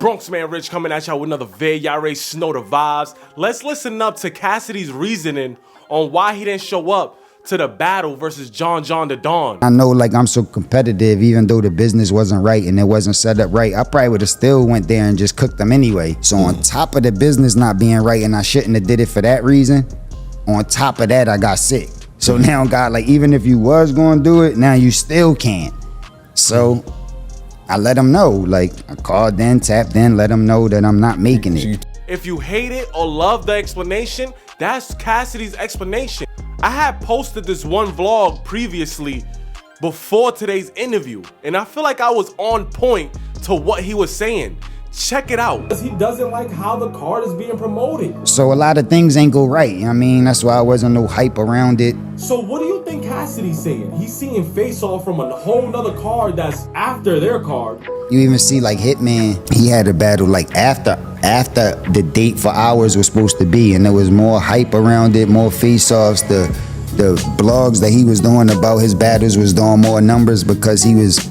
Bronx Man Rich coming at y'all with another vid. Y'all already know the vibes. Let's listen up to Cassidy's reasoning on why he didn't show up to the battle versus John the Don. I know like I'm so competitive, even though the business wasn't right and it wasn't set up right, I probably would have still went there and just cooked them anyway. So on top of the business not being right, and I shouldn't have did it for that reason, on top of that I got sick. So now God, like even if you was gonna do it, now you still can't. So I let them know, like I called in, tapped in, let them know that I'm not making it. If you hate it or love the explanation, that's Cassidy's explanation. I had posted this one vlog previously before today's interview, and I feel like I was on point to what he was saying. Check it out. He doesn't like how the card is being promoted. So a lot of things ain't go right. I mean, that's why I wasn't no hype around it. So what do you think Cassidy's saying? He's seeing Face Off from a whole nother card that's after their card. You even see like Hitman, he had a battle like after the date for hours was supposed to be, and there was more hype around it, more face-offs. The blogs that he was doing about his battles was doing more numbers because he was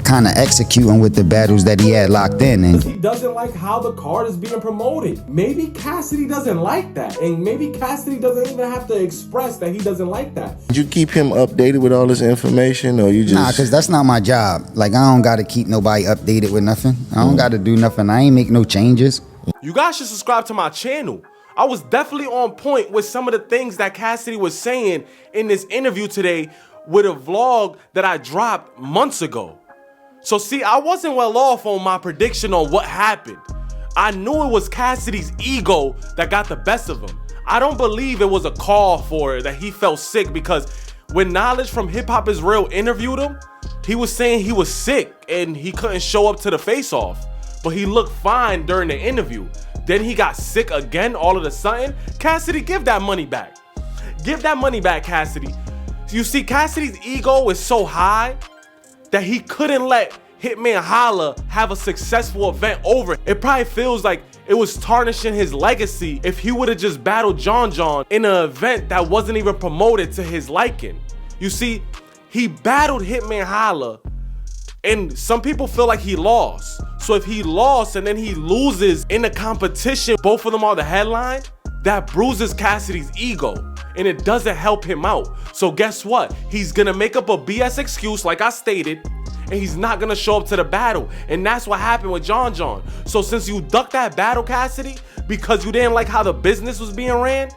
kind of executing with the battles that he had locked in. And he doesn't like how the card is being promoted. Maybe Cassidy doesn't like that, and maybe Cassidy doesn't even have to express that he doesn't like that. Did you keep him updated with all this information, or you just... Nah, because that's not my job. Like, I don't got to keep nobody updated with nothing. I don't got to do nothing. I ain't make no changes. You guys should subscribe to my channel. I was definitely on point with some of the things that Cassidy was saying in this interview today with a vlog that I dropped months ago. So see, I wasn't well off on my prediction on what happened. I knew it was Cassidy's ego that got the best of him. I don't believe it was a call for it, that he felt sick, because when Knowledge from Hip Hop Is Real interviewed him, he was saying he was sick and he couldn't show up to the face-off. But he looked fine during the interview. Then he got sick again all of a sudden. Cassidy, give that money back. Give that money back, Cassidy. You see, Cassidy's ego is so high that he couldn't let Hitman Holla have a successful event over. It probably feels like it was tarnishing his legacy if he would have just battled John in an event that wasn't even promoted to his liking. You see, he battled Hitman Holla, and some people feel like he lost. So if he lost and then he loses in the competition, both of them are the headline, that bruises Cassidy's ego, and it doesn't help him out. So guess what? He's gonna make up a BS excuse like I stated, and he's not gonna show up to the battle. And that's what happened with John. So since you ducked that battle, Cassidy, because you didn't like how the business was being ran,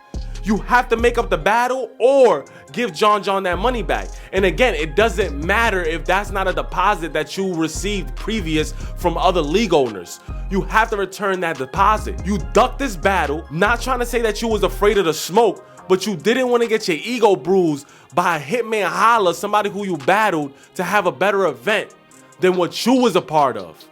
you have to make up the battle or give John that money back. And again, it doesn't matter if that's not a deposit that you received previous from other league owners. You have to return that deposit. You ducked this battle, not trying to say that you was afraid of the smoke, but you didn't want to get your ego bruised by Hitman Holla, somebody who you battled, to have a better event than what you was a part of.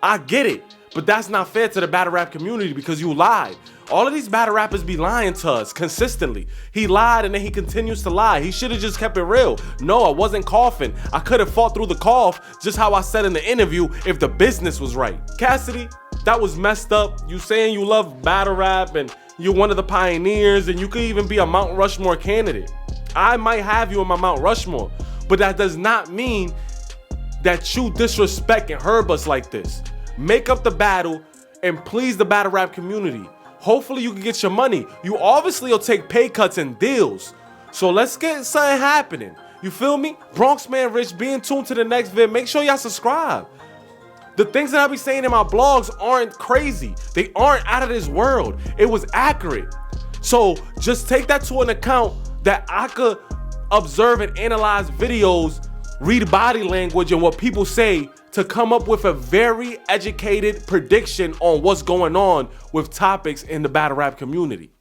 I get it, but that's not fair to the battle rap community because you lied. All of these battle rappers be lying to us consistently. He lied and then he continues to lie. He should have just kept it real. No, I wasn't coughing. I could have fought through the cough, just how I said in the interview, if the business was right. Cassidy, that was messed up. You saying you love battle rap and you're one of the pioneers and you could even be a Mount Rushmore candidate. I might have you in my Mount Rushmore, but that does not mean that you disrespect and herb us like this. Make up the battle and please the battle rap community. Hopefully you can get your money. You obviously will take pay cuts and deals. So let's get something happening. You feel me? Bronx Man Rich, be in tune to the next vid. Make sure y'all subscribe. The things that I be saying in my blogs aren't crazy. They aren't out of this world. It was accurate. So just take that to an account that I could observe and analyze videos, read body language and what people say to come up with a very educated prediction on what's going on with topics in the battle rap community.